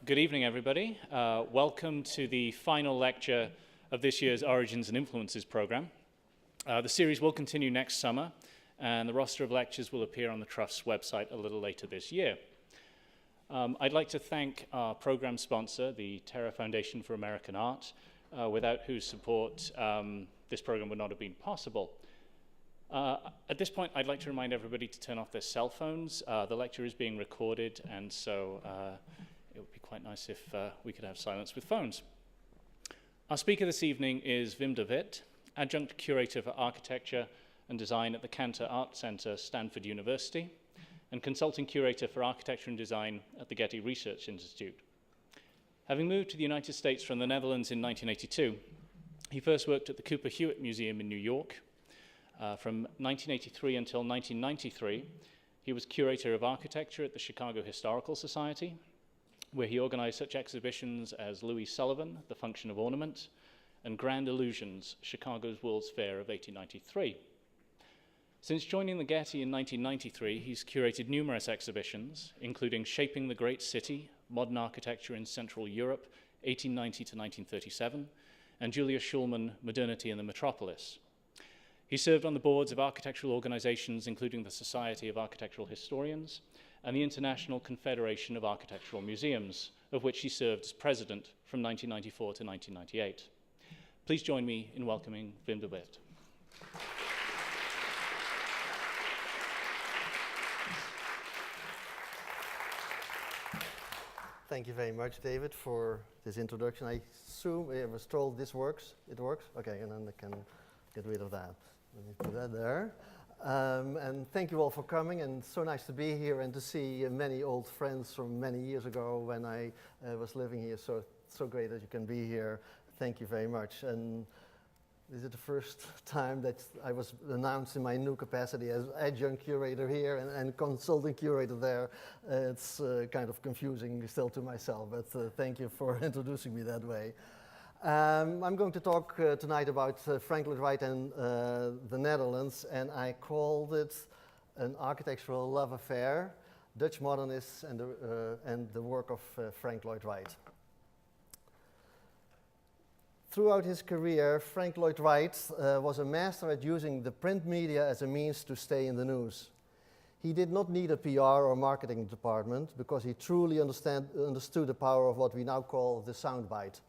Good evening, everybody. Welcome to the final lecture of this year's Origins and Influences program. The series will continue next summer, and the roster of lectures will appear on the Trust's website a little later this year. I'd like to thank our program sponsor, the Terra Foundation for American Art, without whose support this program would not have been possible. At this point, I'd like to remind everybody to turn off their cell phones. The lecture is being recorded, and so it would be quite nice if we could have silence with phones. Our speaker this evening is Wim de Wit, Adjunct Curator for Architecture and Design at the Cantor Art Center, Stanford University, and Consulting Curator for Architecture and Design at the Getty Research Institute. Having moved to the United States from the Netherlands in 1982, he first worked at the Cooper Hewitt Museum in New York. From 1983 until 1993, he was Curator of Architecture at the Chicago Historical Society, where he organized such exhibitions as Louis Sullivan, The Function of Ornament, and Grand Illusions, Chicago's World's Fair of 1893. Since joining the Getty in 1993, he's curated numerous exhibitions, including Shaping the Great City, Modern Architecture in Central Europe, 1890 to 1937, and Julius Schulman, Modernity in the Metropolis. He served on the boards of architectural organizations, including the Society of Architectural Historians and the International Confederation of Architectural Museums, of which he served as president from 1994 to 1998. Please join me in welcoming Wim de Wit. Thank you very much, David, for this introduction. I assume I was told this works. It works? Okay, and then I can get rid of that. Let me put that there. And thank you all for coming, and so nice to be here and to see many old friends from many years ago when I was living here. So great that you can be here. Thank you very much. And this is the first time that I was announced in my new capacity as adjunct curator here and consulting curator there. It's kind of confusing still to myself, but thank you for introducing me that way. I'm going to talk tonight about Frank Lloyd Wright and the Netherlands, and I called it an architectural love affair, Dutch modernists and the work of Frank Lloyd Wright. Throughout his career, Frank Lloyd Wright was a master at using the print media as a means to stay in the news. He did not need a PR or marketing department because he truly understood the power of what we now call the soundbite.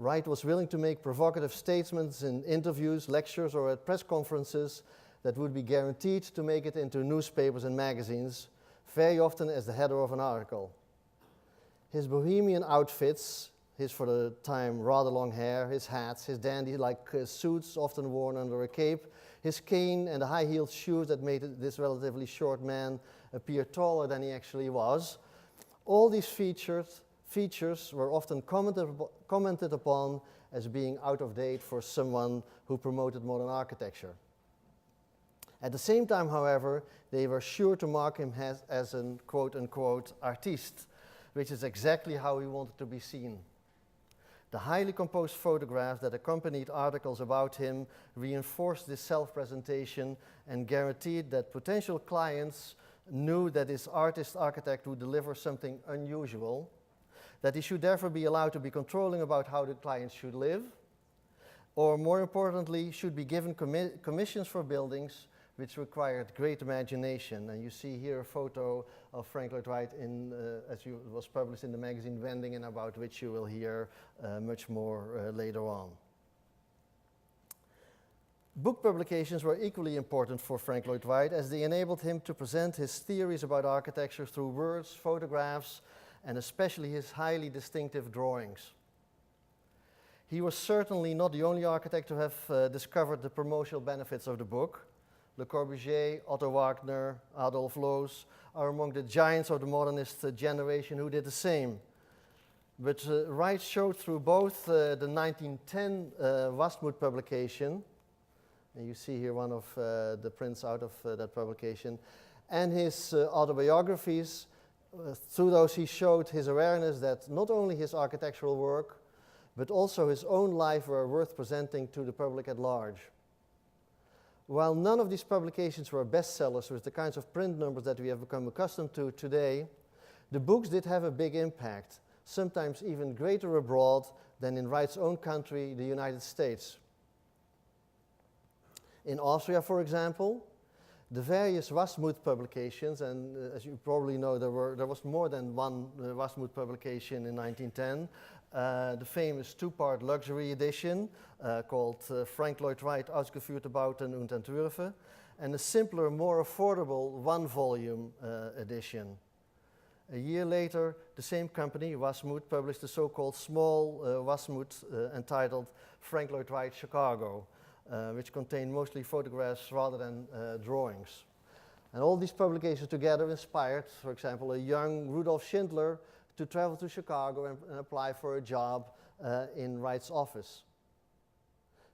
Wright was willing to make provocative statements in interviews, lectures, or at press conferences that would be guaranteed to make it into newspapers and magazines, very often as the header of an article. His bohemian outfits, his for the time rather long hair, his hats, his dandy-like suits often worn under a cape, his cane and the high-heeled shoes that made this relatively short man appear taller than he actually was, all these features were often commented upon as being out of date for someone who promoted modern architecture. At the same time, however, they were sure to mark him as an quote-unquote artiste, which is exactly how he wanted to be seen. The highly composed photographs that accompanied articles about him reinforced this self-presentation and guaranteed that potential clients knew that this artist-architect would deliver something unusual, that he should therefore be allowed to be controlling about how the clients should live, or more importantly, should be given commissions for buildings which required great imagination. And you see here a photo of Frank Lloyd Wright as was published in the magazine Wending, and about which you will hear much more later on. Book publications were equally important for Frank Lloyd Wright, as they enabled him to present his theories about architecture through words, photographs, and especially his highly distinctive drawings. He was certainly not the only architect to have discovered the promotional benefits of the book. Le Corbusier, Otto Wagner, Adolf Loos are among the giants of the modernist generation who did the same. But Wright showed through both the 1910 Wastmuth publication, and you see here one of the prints out of that publication, and his autobiographies. Through those, he showed his awareness that not only his architectural work, but also his own life were worth presenting to the public at large. While none of these publications were bestsellers with the kinds of print numbers that we have become accustomed to today, The books did have a big impact, sometimes even greater abroad than in Wright's own country, the United States. In Austria, for example, the various Wasmuth publications, and as you probably know, there was more than one Wasmuth publication in 1910. The famous two-part luxury edition called Frank Lloyd Wright, Ausgeführte Bauten und Entwürfe, and a simpler, more affordable one-volume edition. A year later, the same company, Wasmuth, published the so-called small Wasmuth entitled Frank Lloyd Wright Chicago, which contained mostly photographs rather than drawings. And all these publications together inspired, for example, a young Rudolf Schindler to travel to Chicago and apply for a job in Wright's office.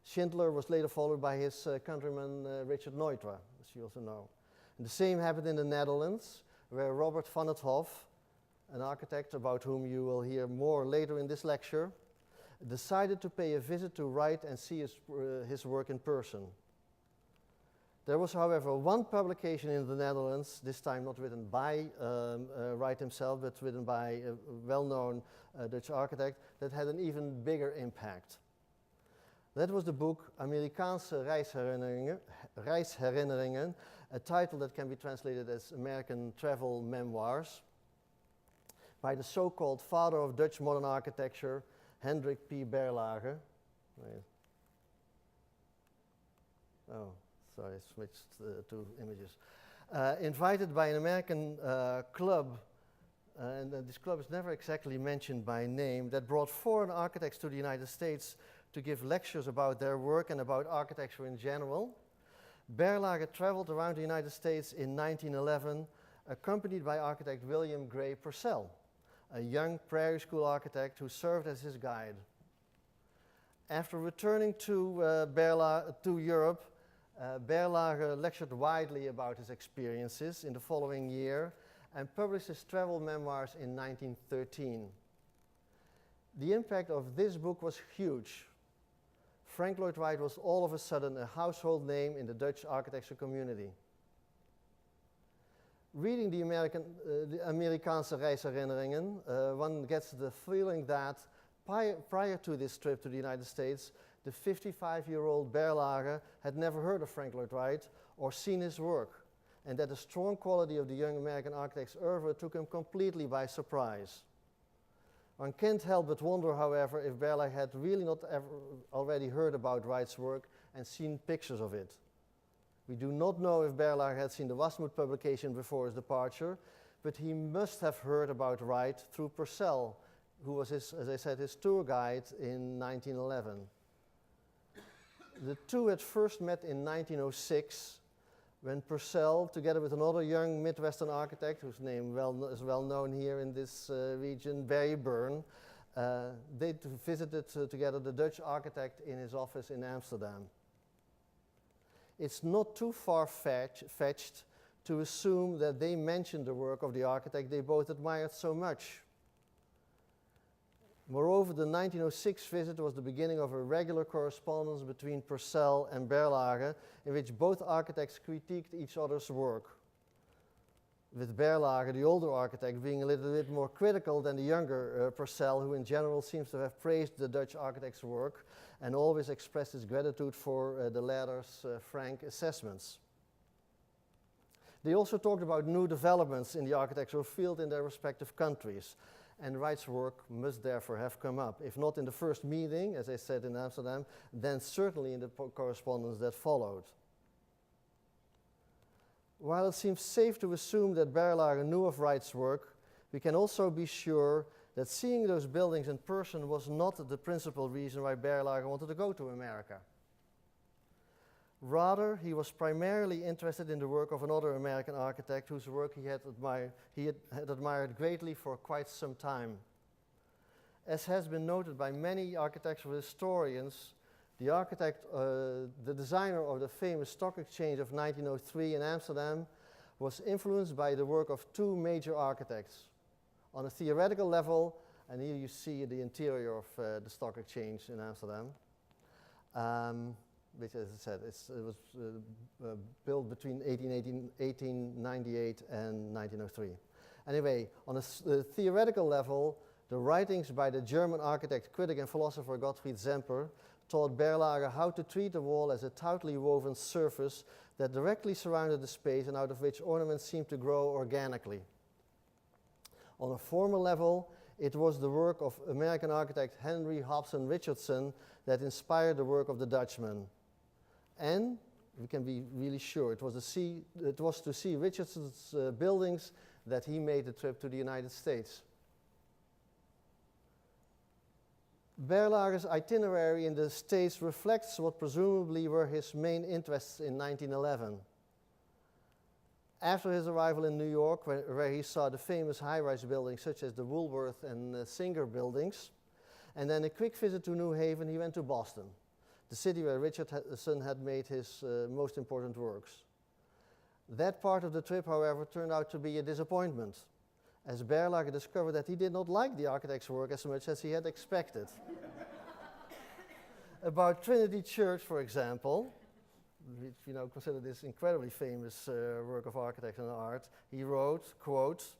Schindler was later followed by his countryman Richard Neutra, as you also know. And the same happened in the Netherlands, where Robert van het Hof, an architect about whom you will hear more later in this lecture, decided to pay a visit to Wright and see his work in person. There was, however, one publication in the Netherlands, this time not written by Wright himself, but written by a well-known Dutch architect, that had an even bigger impact. That was the book Amerikaanse Reisherinneringen, a title that can be translated as American Travel Memoirs, by the so-called father of Dutch modern architecture, Hendrik P. Berlage. Wait. Oh, sorry, I switched two images. Invited by an American club, and this club is never exactly mentioned by name, that brought foreign architects to the United States to give lectures about their work and about architecture in general. Berlage traveled around the United States in 1911, accompanied by architect William Gray Purcell, a young prairie school architect who served as his guide. After returning to Europe, Berlage lectured widely about his experiences in the following year and published his travel memoirs in 1913. The impact of this book was huge. Frank Lloyd Wright was all of a sudden a household name in the Dutch architecture community. Reading the Amerikaanse Reisherinneringen, one gets the feeling that prior to this trip to the United States, the 55-year-old Berlage had never heard of Frank Lloyd Wright or seen his work, and that the strong quality of the young American architect's oeuvre took him completely by surprise. One can't help but wonder, however, if Berlage had really not ever already heard about Wright's work and seen pictures of it. We do not know if Berlage had seen the Wasmuth publication before his departure, but he must have heard about Wright through Purcell, who was, as I said, his tour guide in 1911. The two had first met in 1906, when Purcell, together with another young Midwestern architect, whose name is well known here in this region, Barry Byrne, they visited together the Dutch architect in his office in Amsterdam. It's not too far-fetched to assume that they mentioned the work of the architect they both admired so much. Moreover, the 1906 visit was the beginning of a regular correspondence between Purcell and Berlage, in which both architects critiqued each other's work, with Berlage, the older architect, being a little bit more critical than the younger Purcell, who in general seems to have praised the Dutch architect's work and always expressed his gratitude for the latter's frank assessments. They also talked about new developments in the architectural field in their respective countries, and Wright's work must therefore have come up, if not in the first meeting, as I said in Amsterdam, then certainly in the correspondence that followed. While it seems safe to assume that Berlage knew of Wright's work, we can also be sure that seeing those buildings in person was not the principal reason why Berlage wanted to go to America. Rather, he was primarily interested in the work of another American architect whose work he had admired greatly for quite some time. As has been noted by many architectural historians, the designer of the famous Stock Exchange of 1903 in Amsterdam was influenced by the work of two major architects. On a theoretical level, and here you see the interior of the Stock Exchange in Amsterdam, which, as I said, it was built between 1898 and 1903. Anyway, on a theoretical level, the writings by the German architect, critic, and philosopher Gottfried Semper taught Berlage how to treat the wall as a tautly woven surface that directly surrounded the space and out of which ornaments seemed to grow organically. On a formal level, it was the work of American architect Henry Hobson Richardson that inspired the work of the Dutchman. And we can be really sure it was to see Richardson's buildings that he made the trip to the United States. Berlage's itinerary in the States reflects what presumably were his main interests in 1911. After his arrival in New York, where he saw the famous high-rise buildings such as the Woolworth and Singer buildings, and then a quick visit to New Haven, he went to Boston, the city where Richardson had made his most important works. That part of the trip, however, turned out to be a disappointment, as Berlage discovered that he did not like the architect's work as much as he had expected. About Trinity Church, for example, which consider this incredibly famous work of architecture and art, he wrote, quote,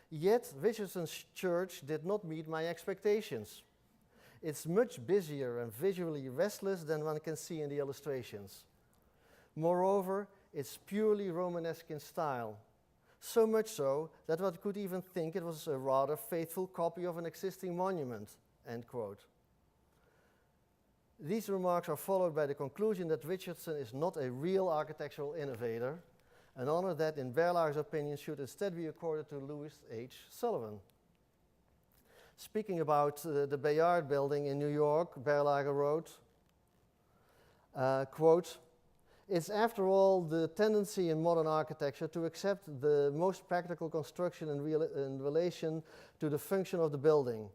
"Yet Richardson's church did not meet my expectations. It's much busier and visually restless than one can see in the illustrations. Moreover, it's purely Romanesque in style, so much so that one could even think it was a rather faithful copy of an existing monument," end quote. These remarks are followed by the conclusion that Richardson is not a real architectural innovator, an honor that, in Berlage's opinion, should instead be accorded to Louis H. Sullivan. Speaking about the Bayard building in New York, Berlage wrote, quote, "It's after all the tendency in modern architecture to accept the most practical construction in relation to the function of the building.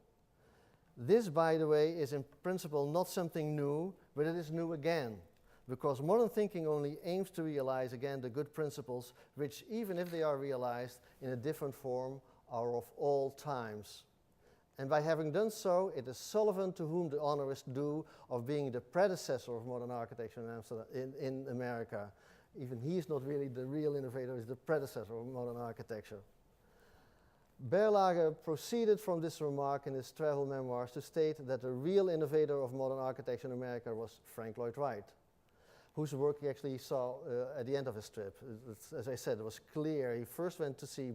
This, by the way, is in principle not something new, but it is new again, because modern thinking only aims to realize again the good principles which, even if they are realized in a different form, are of all times. And by having done so, it is Sullivan to whom the honor is due of being the predecessor of modern architecture in Amsterdam, in America. Even he is not really the real innovator, he's the predecessor of modern architecture." Berlage proceeded from this remark in his travel memoirs to state that the real innovator of modern architecture in America was Frank Lloyd Wright, whose work he actually saw at the end of his trip. As I said, it was clear. He first went to see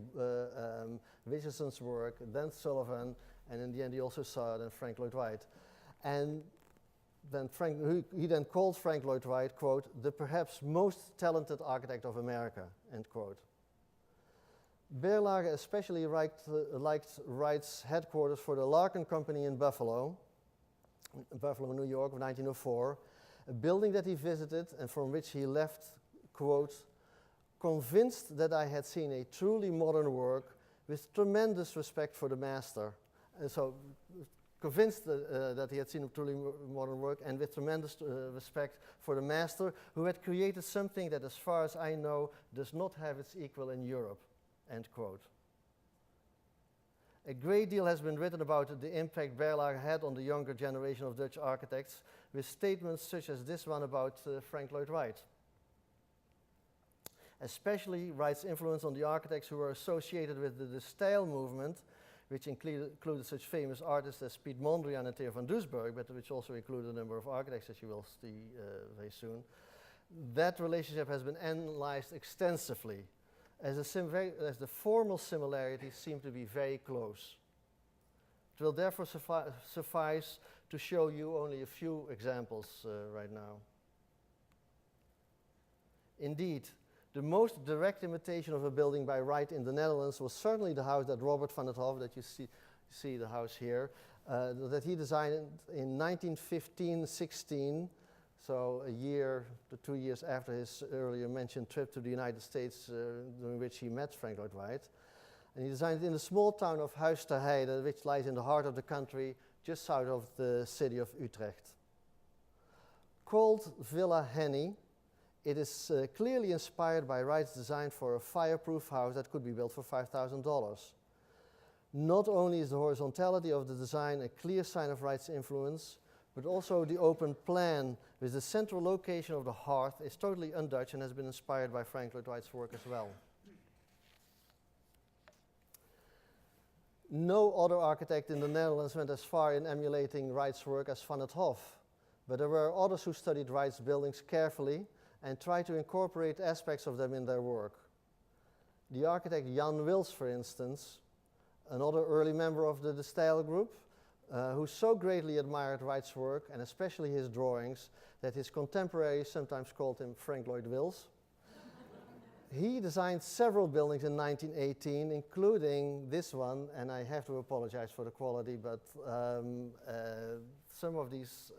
Richardson's work, then Sullivan, and in the end he also saw then Frank Lloyd Wright. And then he then called Frank Lloyd Wright, quote, "the perhaps most talented architect of America," end quote. Berlage especially liked Wright's headquarters for the Larkin Company in Buffalo, New York, of 1904, a building that he visited and from which he left, quote, "convinced that I had seen a truly modern work with tremendous respect for the master." And so, convinced that he had seen a truly modern work and with tremendous respect for the master who had created something that, as far as I know, does not have its equal in Europe, end quote. A great deal has been written about the impact Berlage had on the younger generation of Dutch architects, with statements such as this one about Frank Lloyd Wright. Especially Wright's influence on the architects who were associated with the Stijl movement, which included such famous artists as Piet Mondrian and Theo van Doesburg, but which also included a number of architects, as you will see very soon. That relationship has been analyzed extensively, as the formal similarities seem to be very close. It will therefore suffice to show you only a few examples right now. Indeed, the most direct imitation of a building by Wright in the Netherlands was certainly the house that Robert van 't Hof, that you see the house here, that he designed in 1915-16, so a year to 2 years after his earlier mentioned trip to the United States, during which he met Frank Lloyd Wright. And he designed it in the small town of Huis ter Heide, which lies in the heart of the country, just south of the city of Utrecht. Called Villa Henny, it is clearly inspired by Wright's design for a fireproof house that could be built for $5,000. Not only is the horizontality of the design a clear sign of Wright's influence, but also the open plan with the central location of the hearth is totally un-Dutch and has been inspired by Frank Lloyd Wright's work as well. No other architect in the Netherlands went as far in emulating Wright's work as Van 't Hoff, but there were others who studied Wright's buildings carefully and tried to incorporate aspects of them in their work. The architect Jan Wils, for instance, another early member of the Stijl group, who so greatly admired Wright's work, and especially his drawings, that his contemporaries sometimes called him Frank Lloyd Wright. He designed several buildings in 1918, including this one, and I have to apologize for the quality, but some of these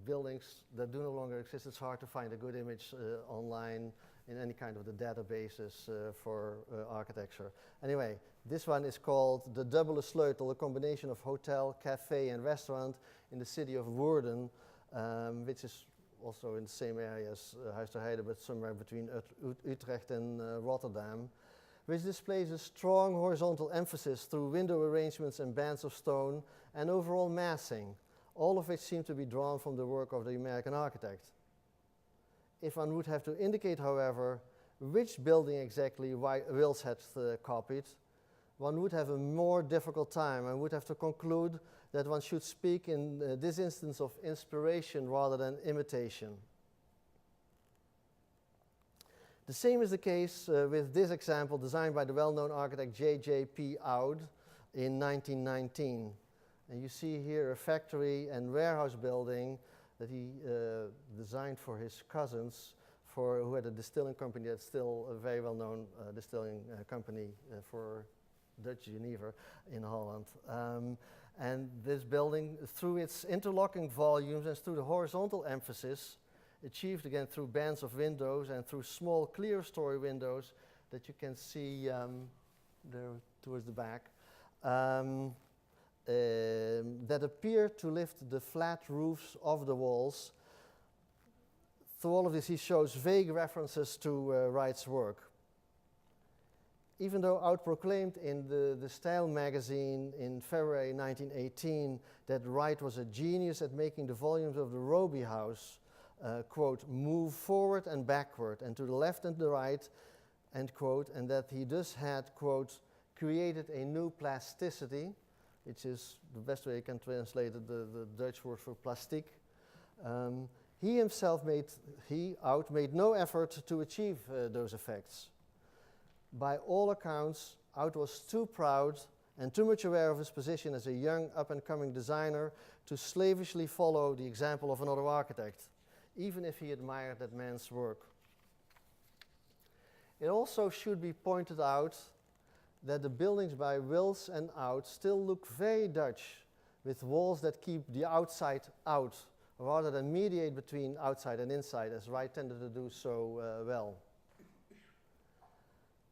buildings that do no longer exist, it's hard to find a good image online in any kind of the databases for architecture. Anyway, this one is called the Dubbele Sleutel, a combination of hotel, cafe, and restaurant in the city of Woerden, which is also in the same area as Huis ter Heide, but somewhere between Utrecht and Rotterdam, which displays a strong horizontal emphasis through window arrangements and bands of stone and overall massing, all of which seem to be drawn from the work of the American architect. If one would have to indicate, however, which building exactly Wils had copied, one would have a more difficult time and would have to conclude that one should speak in this instance of inspiration rather than imitation. The same is the case with this example designed by the well-known architect J.J.P. Oud in 1919. And you see here a factory and warehouse building that he designed for his cousins, who had a distilling company that's still a very well-known distilling company for Dutch Geneva in Holland. And this building, through its interlocking volumes and through the horizontal emphasis, achieved again through bands of windows and through small clear story windows that you can see there towards the back, that appear to lift the flat roofs of the walls. Through all of this, he shows vague references to Wright's work. Even though Oud proclaimed in the Stijl magazine in February 1918 that Wright was a genius at making the volumes of the Roby House, quote, move forward and backward and to the left and the right, end quote, and that he thus had, quote, created a new plasticity, which is the best way you can translate it, the Dutch word for plastic. He himself Oud made no effort to achieve those effects. By all accounts, Oud was too proud and too much aware of his position as a young up-and-coming designer to slavishly follow the example of another architect, even if he admired that man's work. It also should be pointed out that the buildings by Wils and Oud still look very Dutch, with walls that keep the outside out, rather than mediate between outside and inside, as Wright tended to do so well.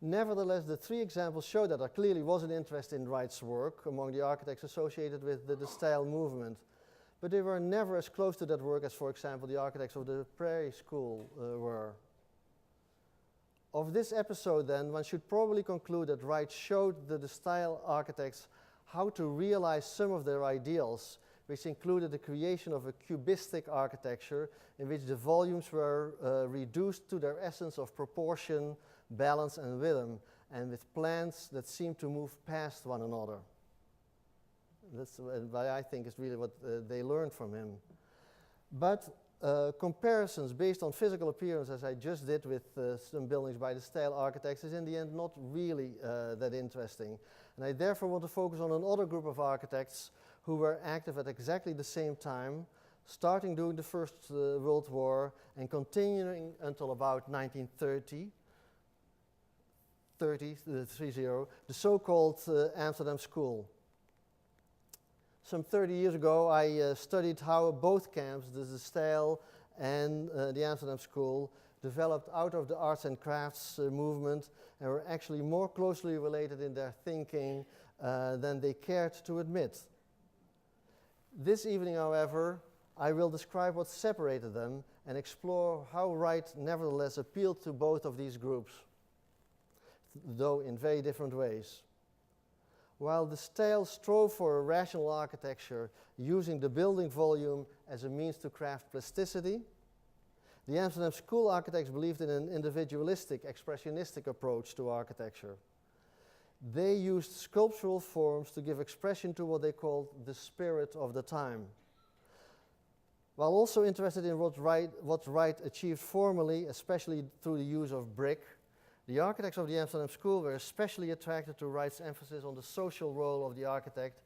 Nevertheless, the three examples show that there clearly was an interest in Wright's work among the architects associated with the Stijl movement, but they were never as close to that work as, for example, the architects of the Prairie School were. Of this episode, then, one should probably conclude that Wright showed the Stijl architects how to realize some of their ideals, which included the creation of a cubistic architecture in which the volumes were reduced to their essence of proportion, balance and rhythm, and with plans that seem to move past one another. That's what I think is really what they learned from him. But comparisons based on physical appearance, as I just did with some buildings by the Stijl architects, is in the end not really that interesting. And I therefore want to focus on another group of architects who were active at exactly the same time, starting during the First World War and continuing until about 1930, the so-called Amsterdam School. Some 30 years ago, I studied how both camps, the Stijl and the Amsterdam School, developed out of the arts and crafts movement and were actually more closely related in their thinking than they cared to admit. This evening, however, I will describe what separated them and explore how Wright nevertheless appealed to both of these groups, though in very different ways. While the Stijl strove for a rational architecture using the building volume as a means to craft plasticity, the Amsterdam School architects believed in an individualistic, expressionistic approach to architecture. They used sculptural forms to give expression to what they called the spirit of the time. While also interested in what Wright achieved formally, especially through the use of brick, the architects of the Amsterdam School were especially attracted to Wright's emphasis on the social role of the architect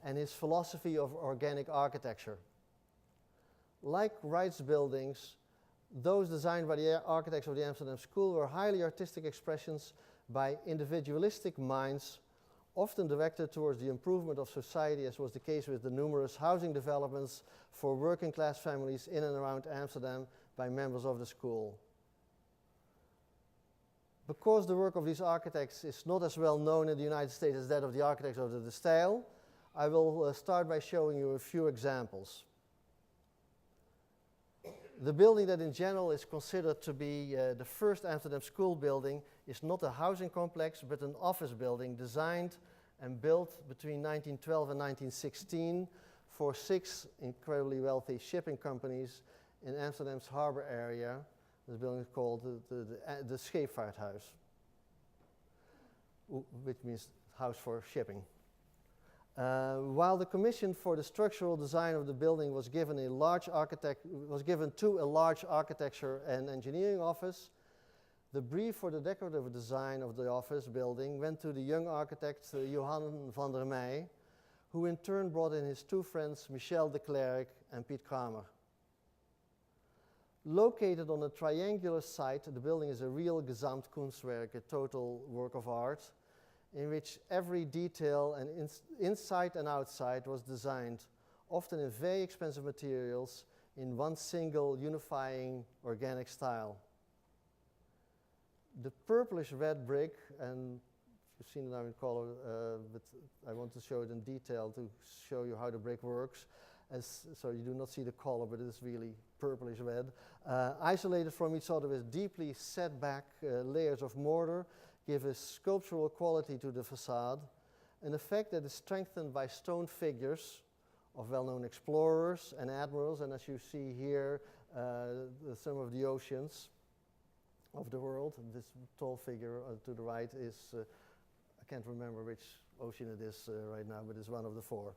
and his philosophy of organic architecture. Like Wright's buildings, those designed by the architects of the Amsterdam School were highly artistic expressions by individualistic minds, often directed towards the improvement of society, as was the case with the numerous housing developments for working class families in and around Amsterdam by members of the school. Because the work of these architects is not as well known in the United States as that of the architects of the Stijl, I will start by showing you a few examples. The building that in general is considered to be the first Amsterdam School building is not a housing complex, but an office building designed and built between 1912 and 1916 for 6 incredibly wealthy shipping companies in Amsterdam's harbor area. This building is called the Scheepvaarthuis, which means house for shipping. While the commission for the structural design of the building was given to a large architecture and engineering office, the brief for the decorative design of the office building went to the young architect Johan van der Meij, who in turn brought in his 2 friends Michel de Clercq and Piet Kramer. Located on a triangular site, the building is a real Gesamtkunstwerk, a total work of art, in which every detail and inside and outside was designed, often in very expensive materials, in one single unifying organic style. The purplish red brick, and you've seen it now in color, but I want to show it in detail to show you how the brick works. So you do not see the color, but it is really purplish red. Isolated from each other with deeply set back layers of mortar, give a sculptural quality to the facade, an effect that is strengthened by stone figures of well-known explorers and admirals, and as you see here, some of the oceans of the world. This tall figure to the right is, I can't remember which ocean it is right now, but it's one of the 4.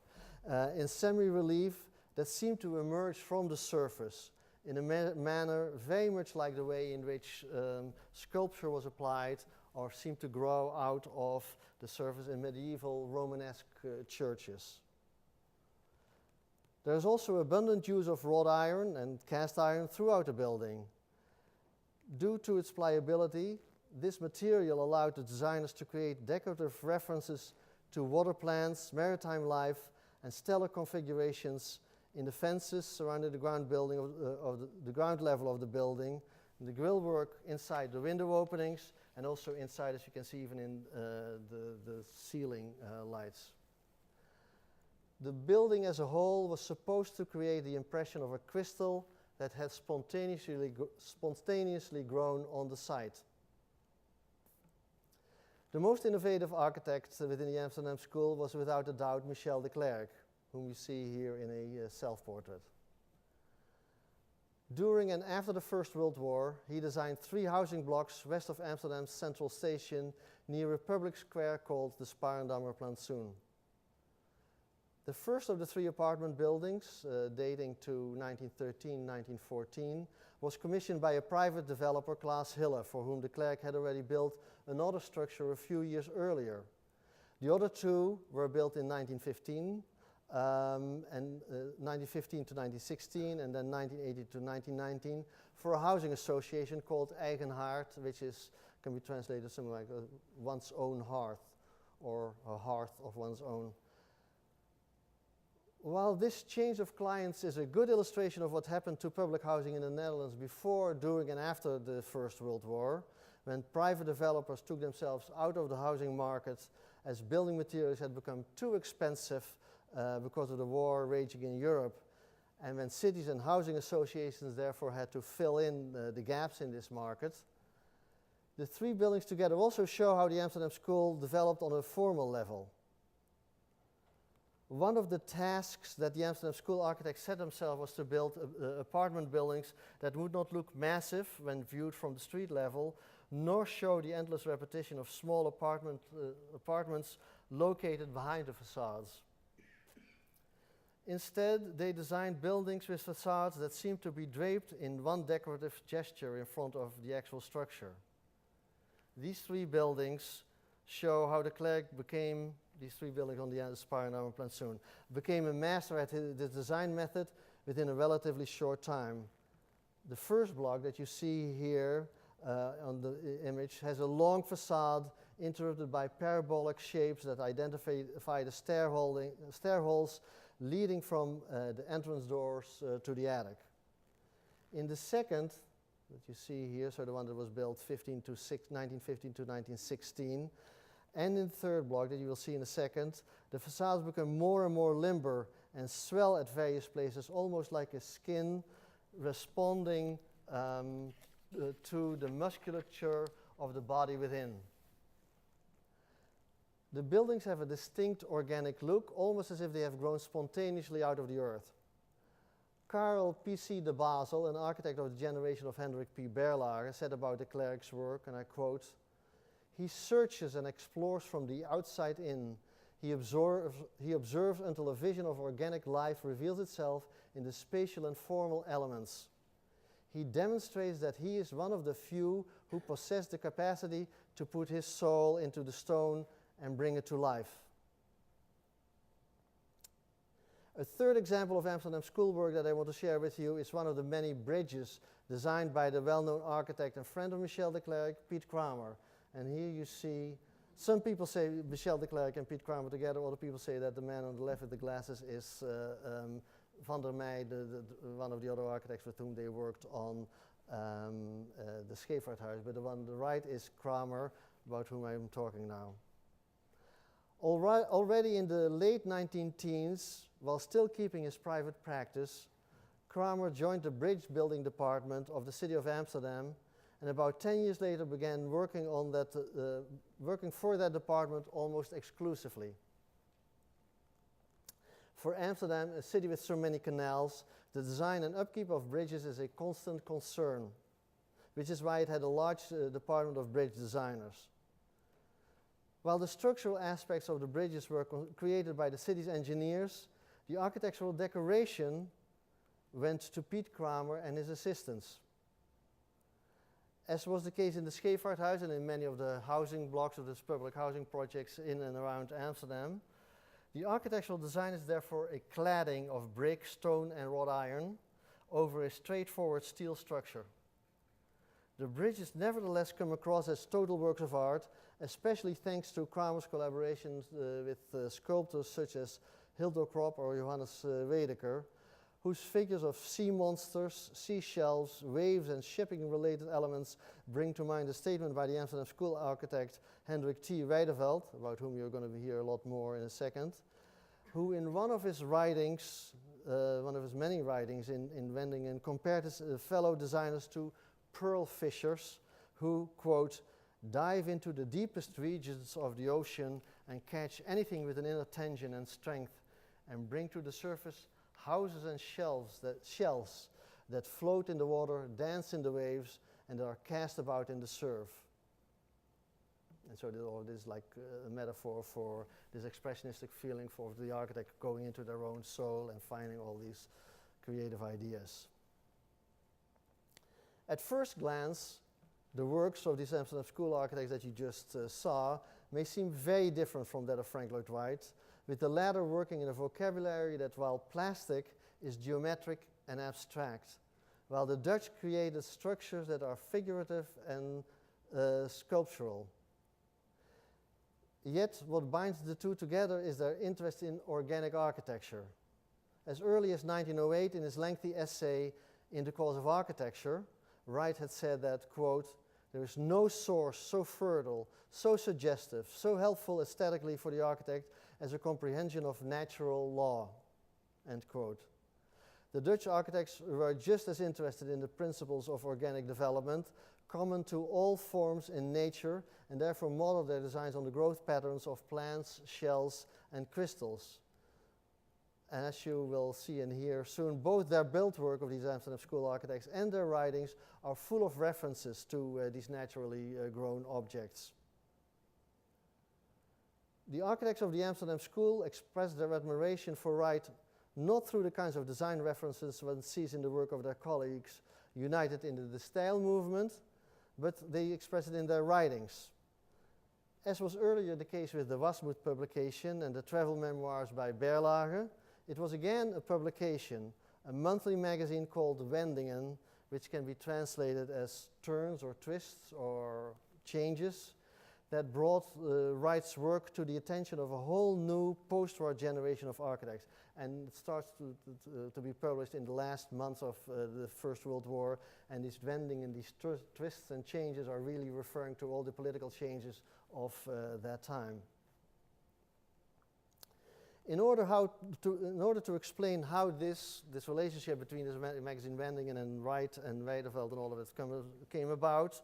In semi-relief that seemed to emerge from the surface in a manner very much like the way in which sculpture was applied or seemed to grow out of the surface in medieval Romanesque churches. There is also abundant use of wrought iron and cast iron throughout the building. Due to its pliability, this material allowed the designers to create decorative references to water plants, maritime life, and stellar configurations in the fences surrounding the ground building the ground level of the building, the grillwork inside the window openings, and also inside, as you can see, even in the ceiling lights. The building as a whole was supposed to create the impression of a crystal that had spontaneously grown on the site. The most innovative architect within the Amsterdam School was without a doubt Michel de Clercq, whom you see here in a self-portrait. During and after the First World War, he designed 3 housing blocks west of Amsterdam's central station near a public square called the Sparendammer Plantsoen. The first of the 3 apartment buildings, dating to 1913-1914, was commissioned by a private developer, Klaas Hille, for whom de Clercq had already built another structure a few years earlier. The other 2 were built in 1915, and 1915 to 1916, and then 1980 to 1919, for a housing association called Eigen Haard, which can be translated something like one's own hearth, or a hearth of one's own. While this change of clients is a good illustration of what happened to public housing in the Netherlands before, during, and after the First World War, when private developers took themselves out of the housing market as building materials had become too expensive because of the war raging in Europe, and when cities and housing associations therefore had to fill in the gaps in this market, the 3 buildings together also show how the Amsterdam School developed on a formal level. One of the tasks that the Amsterdam School architects set themselves was to build apartment buildings that would not look massive when viewed from the street level, nor show the endless repetition of small apartments located behind the facades. Instead, they designed buildings with facades that seemed to be draped in one decorative gesture in front of the actual structure. These three buildings show how de Klerk became, these three buildings on the spire now in Plantsoen, became a master at this design method within a relatively short time. The first block that you see here on the image has a long facade interrupted by parabolic shapes that identify the stair holes leading from the entrance doors to the attic. In the second, that you see here, so the one that was built 1915 to 1916, and in the third block that you will see in a second, the facades become more and more limber and swell at various places, almost like a skin responding to the musculature of the body within. The buildings have a distinct organic look, almost as if they have grown spontaneously out of the earth. Karel P.C. de Basel, an architect of the generation of Hendrik P. Berlage, said about de Klerk's work, and I quote, "He searches and explores from the outside in. He observes until a vision of organic life reveals itself in the spatial and formal elements. He demonstrates that he is one of the few who possess the capacity to put his soul into the stone and bring it to life." A third example of Amsterdam School work that I want to share with you is one of the many bridges designed by the well-known architect and friend of Michel de Klerk, Piet Kramer. And here you see, some people say Michel de Klerk and Piet Kramer together, other people say that the man on the left with the glasses is Van der Meij, one of the other architects with whom they worked on the Scheepvaarthuis, but the one on the right is Kramer, about whom I'm talking now. Already in the late 19-teens, while still keeping his private practice, Kramer joined the bridge building department of the city of Amsterdam, and about 10 years later began working for that department almost exclusively. For Amsterdam, a city with so many canals, the design and upkeep of bridges is a constant concern, which is why it had a large department of bridge designers. While the structural aspects of the bridges were created by the city's engineers, the architectural decoration went to Piet Kramer and his assistants. As was the case in the Scheepvaarthuis and in many of the housing blocks of this public housing projects in and around Amsterdam, the architectural design is therefore a cladding of brick, stone and wrought iron over a straightforward steel structure. The bridges nevertheless come across as total works of art, especially thanks to Kramer's collaborations with sculptors such as Hildo Krop or Johannes Wedeker, whose figures of sea monsters, seashells, waves and shipping-related elements bring to mind a statement by the Amsterdam School architect Hendrik T. Weideveld, about whom you're going to hear a lot more in a second, who in one of his writings, one of his many writings in Wendingen, compared his fellow designers to pearl fishers who, quote, "dive into the deepest regions of the ocean and catch anything with an inner tension and strength and bring to the surface houses and shells that float in the water, dance in the waves, and are cast about in the surf." And so all this is like a metaphor for this expressionistic feeling for the architect going into their own soul and finding all these creative ideas. At first glance, the works of these Amsterdam School architects that you just saw may seem very different from that of Frank Lloyd Wright, with the latter working in a vocabulary that, while plastic, is geometric and abstract, while the Dutch created structures that are figurative and sculptural. Yet what binds the two together is their interest in organic architecture. As early as 1908, in his lengthy essay In the Cause of Architecture, Wright had said that, quote, "There is no source so fertile, so suggestive, so helpful aesthetically for the architect as a comprehension of natural law," end quote. The Dutch architects were just as interested in the principles of organic development, common to all forms in nature, and therefore modeled their designs on the growth patterns of plants, shells, and crystals. And as you will see and hear soon, both their built work of these Amsterdam School architects and their writings are full of references to these naturally grown objects. The architects of the Amsterdam School expressed their admiration for Wright not through the kinds of design references one sees in the work of their colleagues united in the Stijl movement, but they express it in their writings. As was earlier the case with the Wasmuth publication and the travel memoirs by Berlage, it was again a publication, a monthly magazine called Wendingen, which can be translated as turns or twists or changes, that brought Wright's work to the attention of a whole new post-war generation of architects. And it starts to be published in the last months of the First World War, and this Wendingen, these twists and changes are really referring to all the political changes of that time. In order to explain how this relationship between this magazine Wendingen and Wright and Wiedewelt and all of it came about,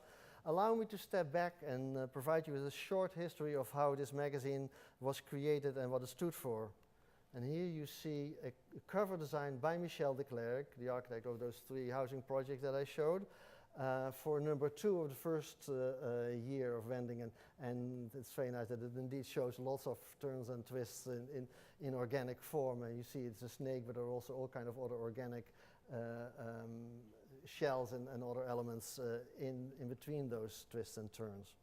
allow me to step back and provide you with a short history of how this magazine was created and what it stood for. And here you see a cover design by Michel de Clercq, the architect of those 3 housing projects that I showed, for number 2 of the first year of Wendingen. And it's very nice that it indeed shows lots of turns and twists in organic form. And you see it's a snake, but there are also all kind of other organic shells and other elements in between those twists and turns.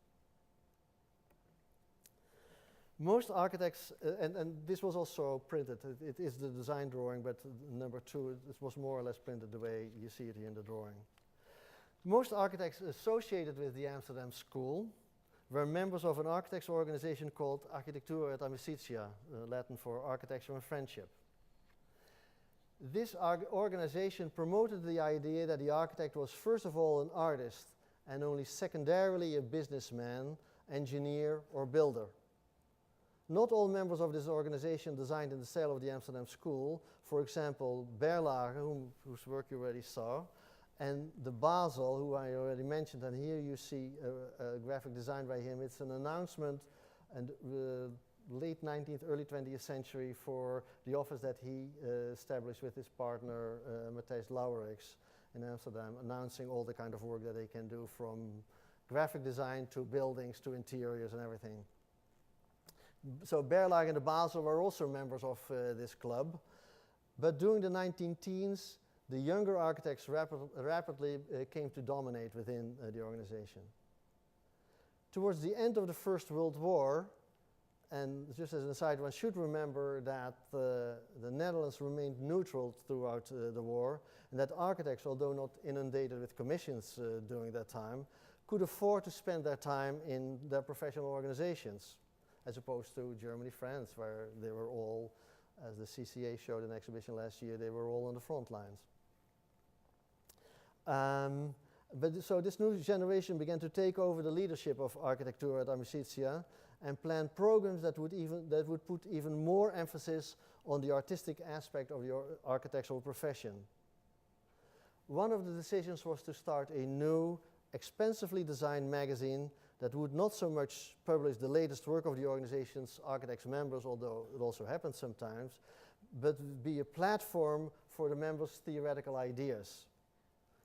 Most architects, and this was also printed, it is the design drawing, but number 2, it was more or less printed the way you see it here in the drawing. Most architects associated with the Amsterdam School were members of an architects organization called Architectura et Amicitia, Latin for Architecture and Friendship. This organization promoted the idea that the architect was first of all an artist and only secondarily a businessman, engineer, or builder. Not all members of this organization designed in the style of the Amsterdam School. For example, Berlage, whose work you already saw, and de Basel, who I already mentioned, and here you see a graphic design by him. It's an announcement and late 19th, early 20th century for the office that he established with his partner Matthijs Lauwerix in Amsterdam, announcing all the kind of work that they can do, from graphic design to buildings to interiors and everything. So Berlage and de Basel were also members of this club, but during the 19-teens, the younger architects rapidly came to dominate within the organization. Towards the end of the First World War, and just as an aside, one should remember that the Netherlands remained neutral throughout the war, and that architects, although not inundated with commissions during that time, could afford to spend their time in their professional organizations, as opposed to Germany, France, where they were all, as the CCA showed in an exhibition last year, they were all on the front lines. So this new generation began to take over the leadership of Architectura et Amicitia and plan programs that would put even more emphasis on the artistic aspect of the architectural profession. One of the decisions was to start a new, expensively designed magazine that would not so much publish the latest work of the organization's architects members, although it also happens sometimes, but be a platform for the members' theoretical ideas.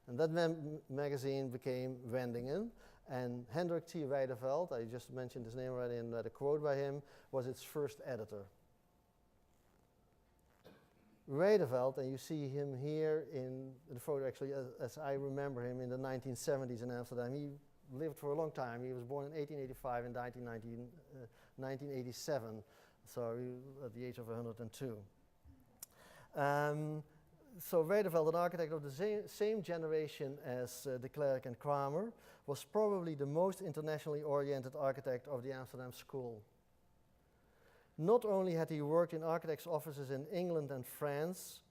And that magazine became Wendingen, and Hendrik T. Wiedewelt, I just mentioned his name already and read a quote by him, was its first editor. Wiedewelt, and you see him here in the photo actually as I remember him in the 1970s in Amsterdam. He lived for a long time. He was born in 1885 and died in 1987, so at the age of 102. So Wiedewelt, an architect of the same generation as de Clercq and Kramer, was probably the most internationally oriented architect of the Amsterdam School. Not only had he worked in architects' offices in England and France,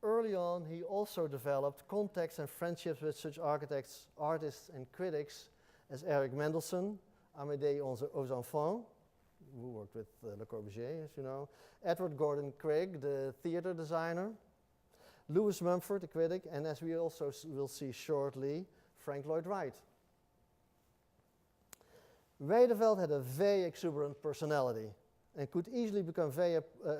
early on he also developed contacts and friendships with such architects, artists and critics as Eric Mendelssohn, Amédée aux Enfants, who worked with Le Corbusier, as you know, Edward Gordon Craig, the theater designer, Lewis Mumford, the critic, and as we also will see shortly, Frank Lloyd Wright. Wiedewelt had a very exuberant personality, and could easily become very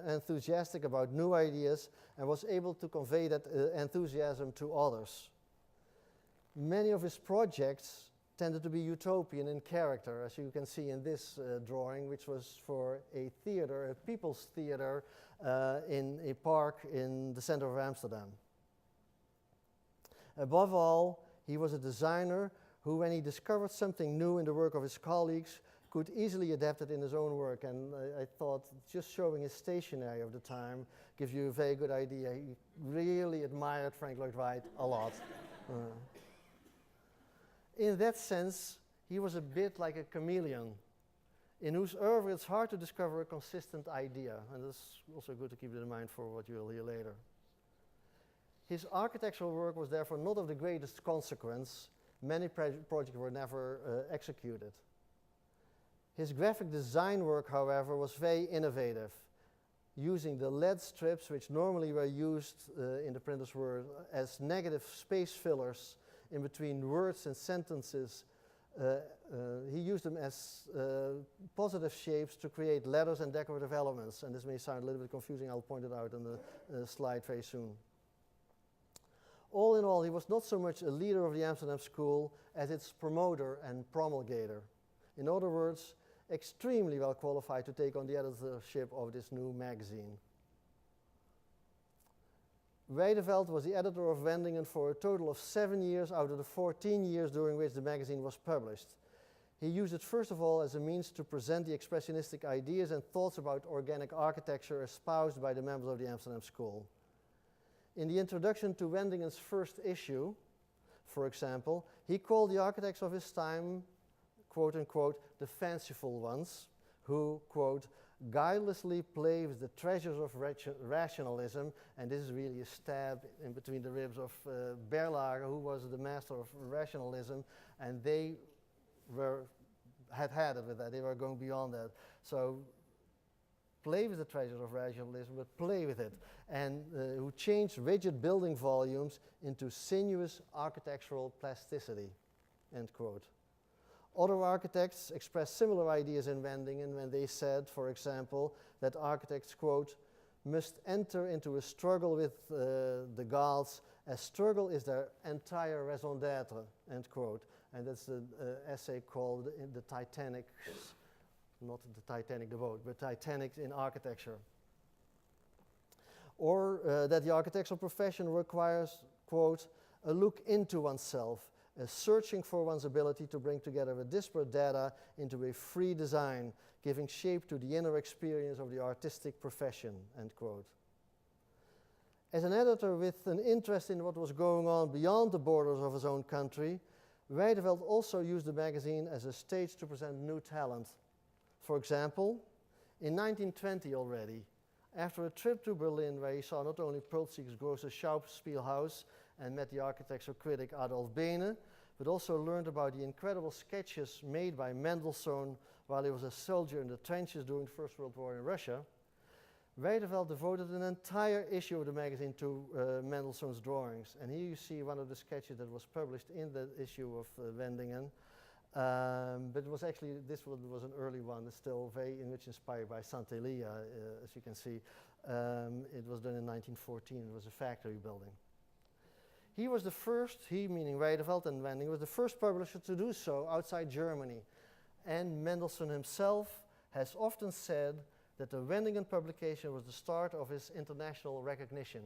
enthusiastic about new ideas and was able to convey that enthusiasm to others. Many of his projects tended to be utopian in character, as you can see in this drawing, which was for a theater, a people's theater, in a park in the center of Amsterdam. Above all, he was a designer who, when he discovered something new in the work of his colleagues, could easily adapt it in his own work. And I thought just showing his stationery of the time gives you a very good idea. He really admired Frank Lloyd Wright a lot. In that sense, he was a bit like a chameleon, in whose oeuvre it's hard to discover a consistent idea. And it's also good to keep it in mind for what you'll hear later. His architectural work was therefore not of the greatest consequence. Many projects were never executed. His graphic design work, however, was very innovative, using the LED strips, which normally were used in the printer's world as negative space fillers in between words and sentences. He used them as positive shapes to create letters and decorative elements. And this may sound a little bit confusing. I'll point it out on the slide very soon. All in all, he was not so much a leader of the Amsterdam School as its promoter and promulgator. In other words, extremely well qualified to take on the editorship of this new magazine. Wiedewelt was the editor of Wendingen for a total of 7 years out of the 14 years during which the magazine was published. He used it first of all as a means to present the expressionistic ideas and thoughts about organic architecture espoused by the members of the Amsterdam School. In the introduction to Wendingen's first issue, for example, he called the architects of his time, quote unquote, the fanciful ones, who, quote, guilelessly play with the treasures of rationalism, and this is really a stab in between the ribs of Berlage, who was the master of rationalism, and they had it with that. They were going beyond that. So play with the treasures of rationalism, but play with it, and who changed rigid building volumes into sinuous architectural plasticity, end quote. Other architects expressed similar ideas in Wendingen when they said, for example, that architects, quote, must enter into a struggle with the Gauls, as struggle is their entire raison d'etre, end quote. And that's the essay called The Titanic, not the Titanic the boat, but Titanic in architecture. Or that the architectural profession requires, quote, a look into oneself, a searching for one's ability to bring together a disparate data into a free design, giving shape to the inner experience of the artistic profession, end quote. As an editor with an interest in what was going on beyond the borders of his own country, Wiedewelt also used the magazine as a stage to present new talent. For example, in 1920 already, after a trip to Berlin where he saw not only Pulzig's grosse Schauspielhaus and met the architecture critic Adolf Behne, but also learned about the incredible sketches made by Mendelssohn while he was a soldier in the trenches during the First World War in Russia, Wiedewelt devoted an entire issue of the magazine to Mendelssohn's drawings. And here you see one of the sketches that was published in the issue of Wendingen. But it was actually, this one was an early one, it's still very much inspired by Saint-Elia, as you can see. It was done in 1914, it was a factory building. He was the first, he meaning Wiedewelt and Wendingen, was the first publisher to do so outside Germany. And Mendelssohn himself has often said that the Wendingen publication was the start of his international recognition.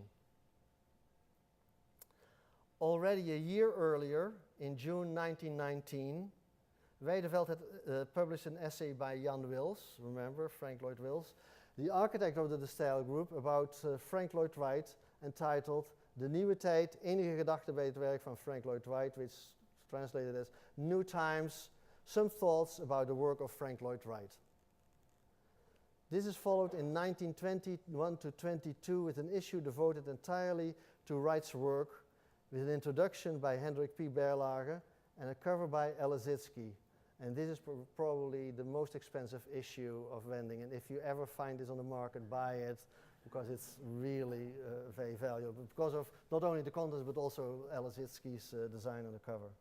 Already a year earlier, in June 1919, Wiedewelt had published an essay by Jan Wils, remember Frank Lloyd Wright, the architect of the Stijl group, about Frank Lloyd Wright, entitled De Nieuwe Tijd, enige gedachten bij het werk van Frank Lloyd Wright, which is translated as New Times, some thoughts about the work of Frank Lloyd Wright. This is followed in 1921 to 22 with an issue devoted entirely to Wright's work, with an introduction by Hendrik P. Berlage and a cover by Elizitsky. And this is probably the most expensive issue of Wendingen. If you ever find this on the market, buy it, because it's really very valuable, because of not only the contents, but also Elizitsky's design on the cover.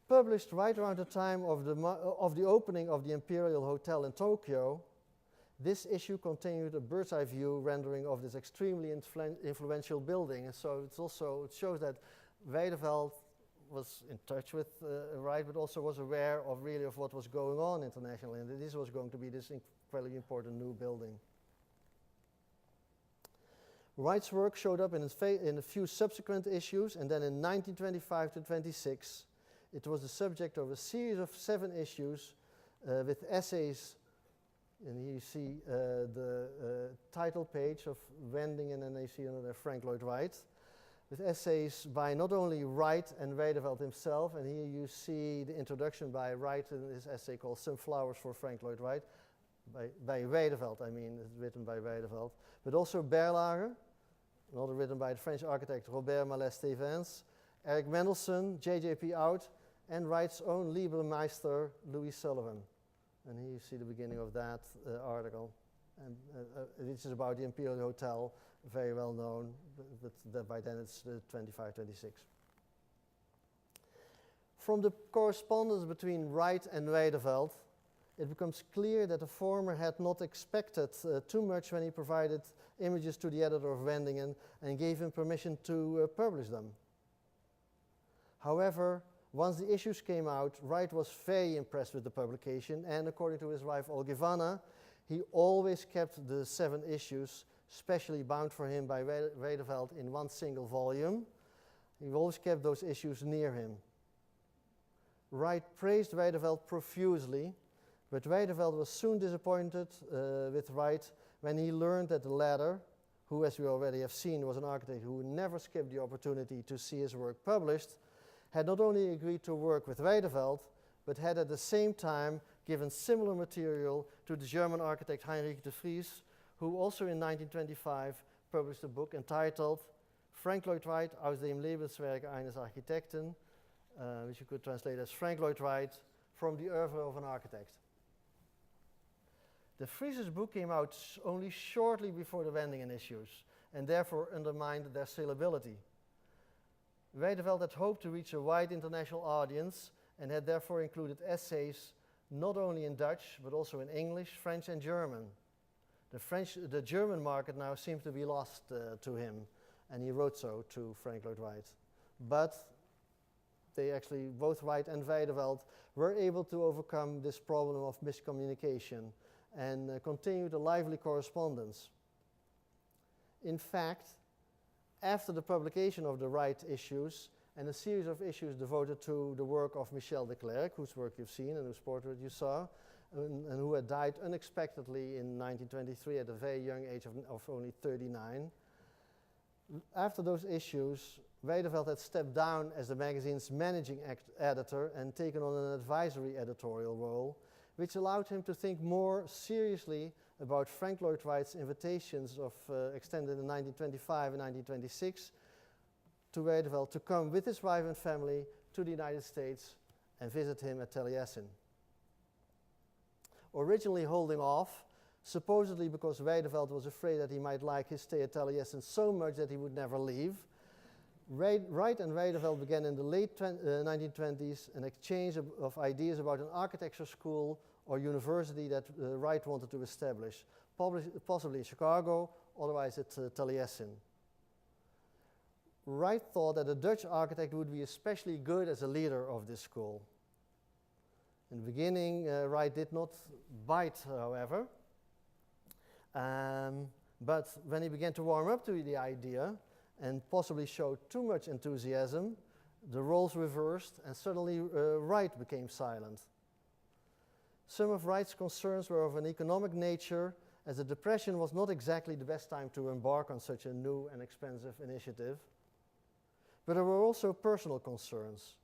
Published right around the time of the opening of the Imperial Hotel in Tokyo, This issue continued a bird's eye view rendering of this extremely influential building, and so it shows that Wiedewelt was in touch with Wright, but also was aware of really of what was going on internationally, and that this was going to be this incredibly important new building. Wright's work showed up in a few subsequent issues, and then in 1925 to 26, it was the subject of a series of 7 issues with essays. And here you see the title page of Wendingen, and you see another Frank Lloyd Wright, with essays by not only Wright and Wiedewelt himself, and here you see the introduction by Wright in this essay called Some Flowers for Frank Lloyd Wright, by Wiedewelt, I mean, it's written by Wiedewelt, but also Berlage, another written by the French architect Robert Mallet-Stevens, Eric Mendelssohn, J.J. P. Out, and Wright's own Liebermeister, Louis Sullivan. And here you see the beginning of that article, and which is about the Imperial Hotel, very well known, but by then it's 25, 26. From the correspondence between Wright and Wiedewelt, it becomes clear that the former had not expected too much when he provided images to the editor of Wendingen and gave him permission to publish them. However, once the issues came out, Wright was very impressed with the publication, and according to his wife Olgivanna, he always kept the 7 issues specially bound for him by Wiedewelt in one single volume. He always kept those issues near him. Wright praised Wiedewelt profusely, but Wiedewelt was soon disappointed with Wright when he learned that the latter, who, as we already have seen, was an architect who never skipped the opportunity to see his work published, had not only agreed to work with Wiedewelt, but had at the same time given similar material to the German architect Heinrich de Vries, who also in 1925 published a book entitled Frank Lloyd Wright aus dem Lebenswerk eines Architekten, which you could translate as Frank Lloyd Wright from the oeuvre of an architect. De Vries' book came out only shortly before the Wendingen issues, and therefore undermined their saleability. Wiedewelt had hoped to reach a wide international audience and had therefore included essays not only in Dutch, but also in English, French, and German. The German market now seemed to be lost to him, and he wrote so to Frank Lloyd Wright. But they actually, both Wright and Wiedewelt, were able to overcome this problem of miscommunication and continued a lively correspondence. In fact, after the publication of the Wright issues and a series of issues devoted to the work of Michel de Clercq, whose work you've seen and whose portrait you saw, and who had died unexpectedly in 1923 at a very young age of only 39. After those issues, Wiedewelt had stepped down as the magazine's managing editor and taken on an advisory editorial role, which allowed him to think more seriously about Frank Lloyd Wright's invitations extended in 1925 and 1926 to Wiedewelt to come with his wife and family to the United States and visit him at Taliesin. Originally holding off, supposedly because Wiedewelt was afraid that he might like his stay at Taliesin so much that he would never leave, Wright and Wiedewelt began in the late 1920s an exchange of ideas about an architecture school or university that Wright wanted to establish, possibly in Chicago, otherwise at Taliesin. Wright thought that a Dutch architect would be especially good as a leader of this school. In the beginning, Wright did not bite, however, but when he began to warm up to the idea and possibly showed too much enthusiasm, the roles reversed and suddenly Wright became silent. Some of Wright's concerns were of an economic nature, as the Depression was not exactly the best time to embark on such a new and expensive initiative. But there were also personal concerns.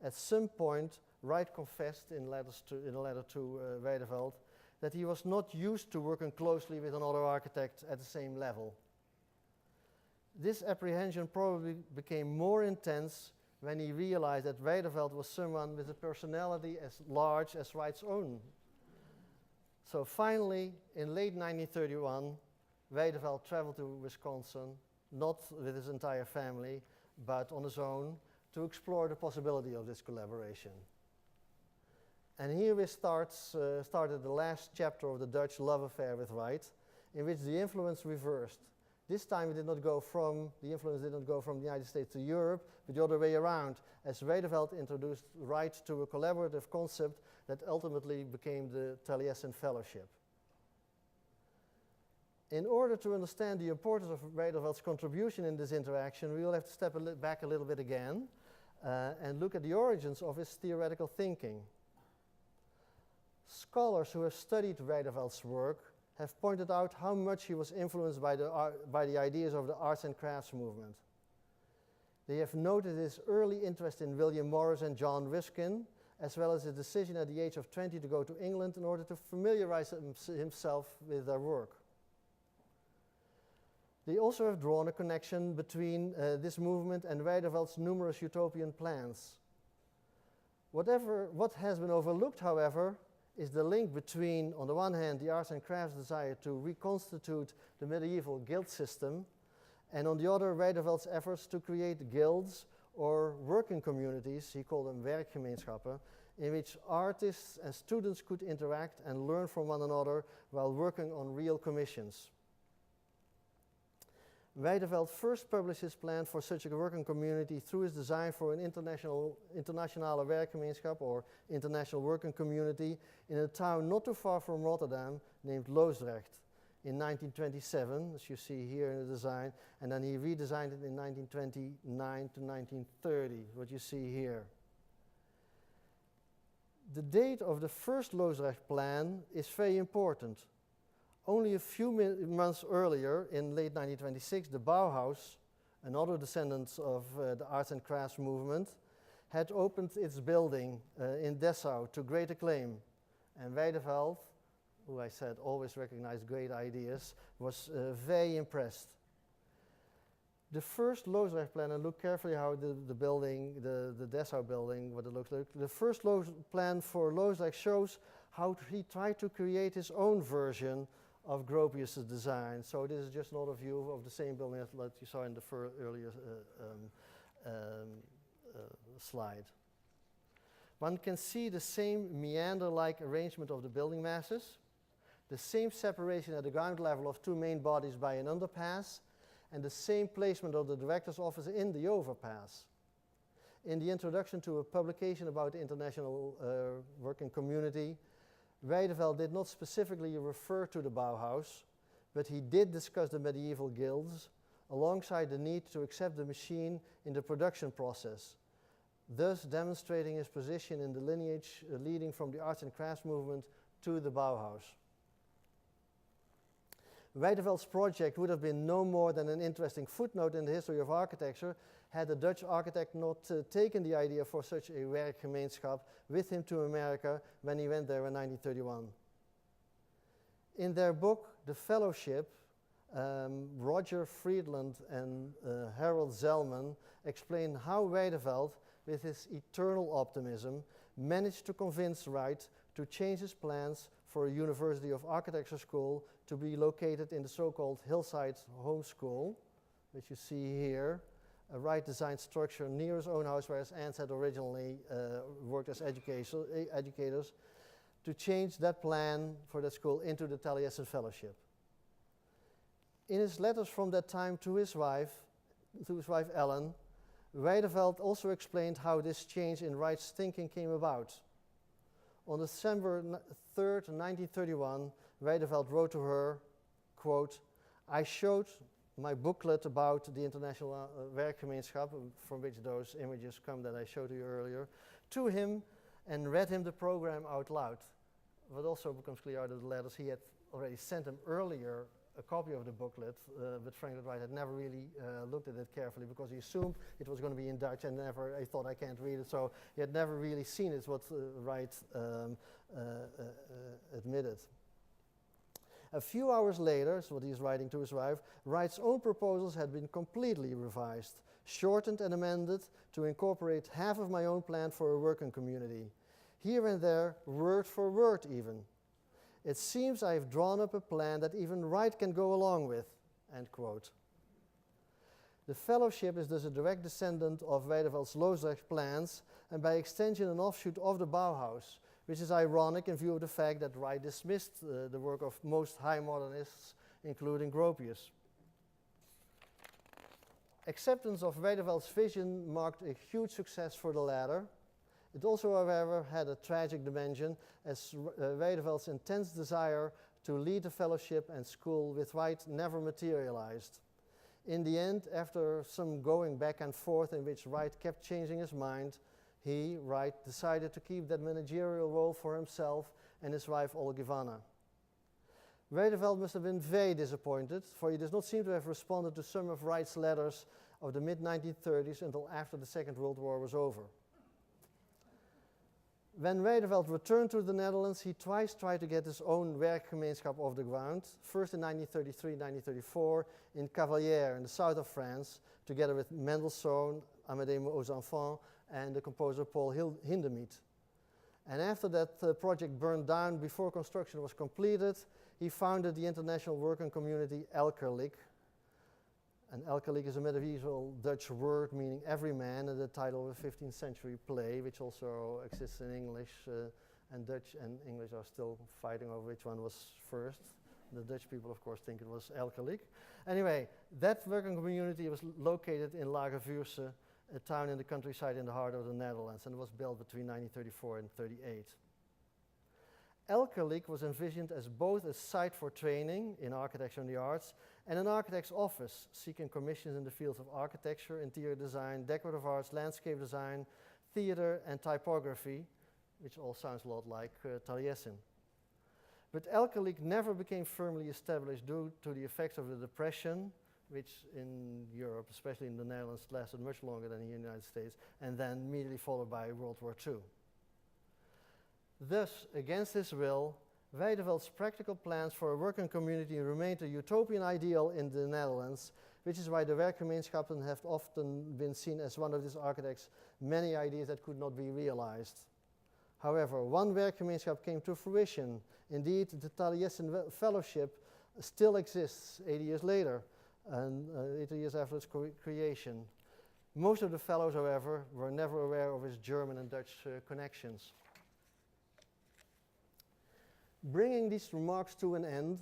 At some point, Wright confessed in a letter to Wiedewelt that he was not used to working closely with another architect at the same level. This apprehension probably became more intense when he realized that Wiedewelt was someone with a personality as large as Wright's own. So finally, in late 1931, Wiedewelt traveled to Wisconsin, not with his entire family, but on his own, to explore the possibility of this collaboration. And here we started the last chapter of the Dutch love affair with Wright, in which the influence reversed. This time the influence did not go from the United States to Europe, but the other way around, as Wiedewelt introduced Wright to a collaborative concept that ultimately became the Taliesin Fellowship. In order to understand the importance of Wiedewelt's contribution in this interaction, we will have to step back a little bit again and look at the origins of his theoretical thinking. Scholars who have studied Wiedewelt's work have pointed out how much he was influenced by the ideas of the arts and crafts movement. They have noted his early interest in William Morris and John Ruskin, as well as his decision at the age of 20 to go to England in order to familiarize himself with their work. They also have drawn a connection between this movement and Wiedewelt's numerous utopian plans. What has been overlooked, however, is the link between, on the one hand, the arts and crafts desire to reconstitute the medieval guild system, and on the other, Wiedewelt's efforts to create guilds or working communities, he called them werkgemeenschappen, in which artists and students could interact and learn from one another while working on real commissions. Wiedewelt first published his plan for such a working community through his design for an internationale werkgemeenschap, or international working community, in a town not too far from Rotterdam named Loosdrecht in 1927, as you see here in the design, and then he redesigned it in 1929 to 1930, what you see here. The date of the first Loosdrecht plan is very important. Only a few months earlier, in late 1926, the Bauhaus, another descendant of the arts and crafts movement, had opened its building in Dessau to great acclaim. And Wiedewelt, who I said always recognized great ideas, was very impressed. The first Loosdrecht plan, and look carefully how the building, the Dessau building, what it looks like. The first plan for Loosdrecht shows how he tried to create his own version of Gropius's design. So this is just another view of the same building that you saw in the earlier slide. One can see the same meander-like arrangement of the building masses, the same separation at the ground level of two main bodies by an underpass, and the same placement of the director's office in the overpass. In the introduction to a publication about the international working community, Wiedewelt did not specifically refer to the Bauhaus, but he did discuss the medieval guilds alongside the need to accept the machine in the production process, thus demonstrating his position in the lineage leading from the arts and crafts movement to the Bauhaus. Wiedewelt's project would have been no more than an interesting footnote in the history of architecture had the Dutch architect not taken the idea for such a werkgemeenschap with him to America when he went there in 1931. In their book, The Fellowship, Roger Friedland and Harold Zellman explain how Wiedewelt, with his eternal optimism, managed to convince Wright to change his plans for a University of Architecture school to be located in the so-called Hillside Home School, which you see here, a Wright-designed structure near his own house where his aunts had originally worked as educators, to change that plan for that school into the Taliesin Fellowship. In his letters from that time to his wife Ellen, Wiedewelt also explained how this change in Wright's thinking came about. On December 3rd, 1931, Wiedewelt wrote to her, quote, "I showed my booklet about the International Werkgemeenschap, from which those images come that I showed you earlier, to him and read him the program out loud." What also becomes clear out of the letters, he had already sent him earlier a copy of the booklet, but Frank Lloyd Wright had never really looked at it carefully because he assumed it was going to be in Dutch and he thought, I can't read it, so he had never really seen it, what Wright admitted. A few hours later, so what he's writing to his wife, Wright's own proposals had been completely revised, shortened and amended to incorporate half of my own plan for a working community. Here and there, word for word even. "It seems I have drawn up a plan that even Wright can go along with," end quote. The fellowship is thus a direct descendant of Wiedewelt's Loosdrecht plans and by extension an offshoot of the Bauhaus, which is ironic in view of the fact that Wright dismissed the work of most high modernists, including Gropius. Acceptance of Wiedeveld's vision marked a huge success for the latter. It also, however, had a tragic dimension, as Wiedeveld's intense desire to lead the fellowship and school with Wright never materialized. In the end, after some going back and forth in which Wright kept changing his mind, he, Wright, decided to keep that managerial role for himself and his wife Olgivanna. Wiedeveld must have been very disappointed, for he does not seem to have responded to some of Wright's letters of the mid-1930s until after the Second World War was over. When Wiedeveld returned to the Netherlands, he twice tried to get his own werkgemeenschap off the ground, first in 1933-1934 in Cavalière in the south of France, together with Mendelssohn, Amédée aux Enfants, and the composer Paul Hindemith. And after that project burned down before construction was completed, he founded the international working community Elkerlijk. And Elkerlijk is a medieval Dutch word meaning every man, and the title of a 15th century play, which also exists in English, and Dutch and English are still fighting over which one was first. The Dutch people, of course, think it was Elkerlijk. Anyway, that working community was located in Lagervuursche, a town in the countryside in the heart of the Netherlands, and it was built between 1934 and 1938. Elkerlijk was envisioned as both a site for training in architecture and the arts and an architect's office seeking commissions in the fields of architecture, interior design, decorative arts, landscape design, theater, and typography, which all sounds a lot like Taliesin. But Elkerlijk never became firmly established due to the effects of the Depression, which in Europe, especially in the Netherlands, lasted much longer than in the United States, and then immediately followed by World War II. Thus, against his will, Wiedeveld's practical plans for a working community remained a utopian ideal in the Netherlands, which is why the werkgemeenschappen have often been seen as one of this architect's many ideas that could not be realized. However, one werkgemeenschap came to fruition. Indeed, the Taliesin Fellowship still exists 80 years later, and 80 years after its creation. Most of the fellows, however, were never aware of his German and Dutch connections. Bringing these remarks to an end,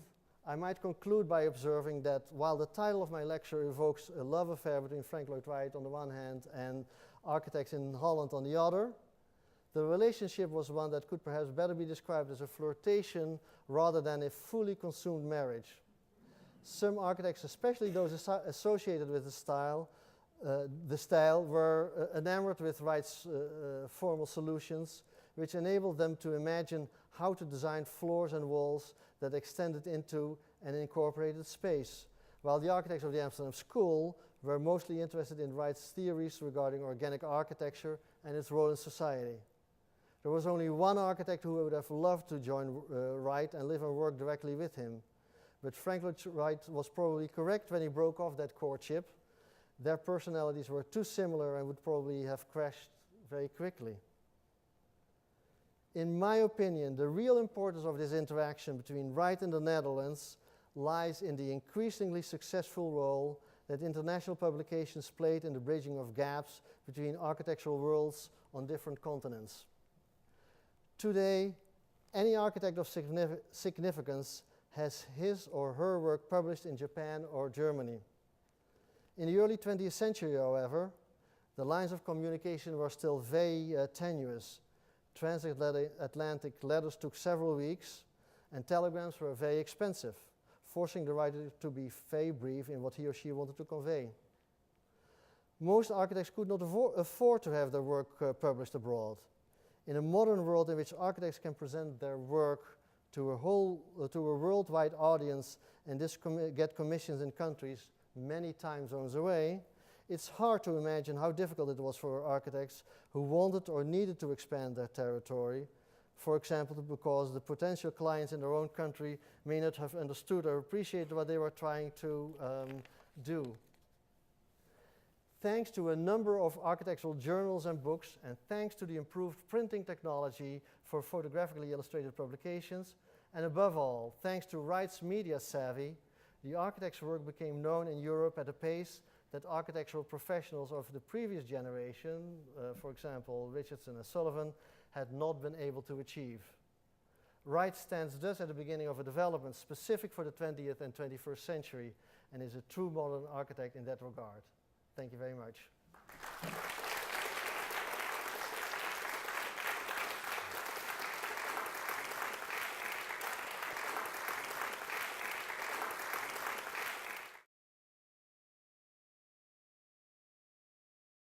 I might conclude by observing that while the title of my lecture evokes a love affair between Frank Lloyd Wright on the one hand and architects in Holland on the other, the relationship was one that could perhaps better be described as a flirtation rather than a fully consumed marriage. Some architects, especially those associated with the style, were enamored with Wright's formal solutions, which enabled them to imagine how to design floors and walls that extended into and incorporated space, while the architects of the Amsterdam School were mostly interested in Wright's theories regarding organic architecture and its role in society. There was only one architect who would have loved to join Wright and live and work directly with him, but Frank Lloyd Wright was probably correct when he broke off that courtship. Their personalities were too similar and would probably have crashed very quickly. In my opinion, the real importance of this interaction between Wright and the Netherlands lies in the increasingly successful role that international publications played in the bridging of gaps between architectural worlds on different continents. Today, any architect of significance has his or her work published in Japan or Germany. In the early 20th century, however, the lines of communication were still very tenuous. Transatlantic letters took several weeks, and telegrams were very expensive, forcing the writer to be very brief in what he or she wanted to convey. Most architects could not afford to have their work published abroad. In a modern world in which architects can present their work to a worldwide audience and get commissions in countries many time zones away, it's hard to imagine how difficult it was for architects who wanted or needed to expand their territory, for example, because the potential clients in their own country may not have understood or appreciated what they were trying to do. Thanks to a number of architectural journals and books, and thanks to the improved printing technology for photographically illustrated publications, and above all, thanks to Wright's media savvy, the architect's work became known in Europe at a pace that architectural professionals of the previous generation, for example, Richardson and Sullivan, had not been able to achieve. Wright stands thus at the beginning of a development specific for the 20th and 21st century and is a true modern architect in that regard. Thank you very much.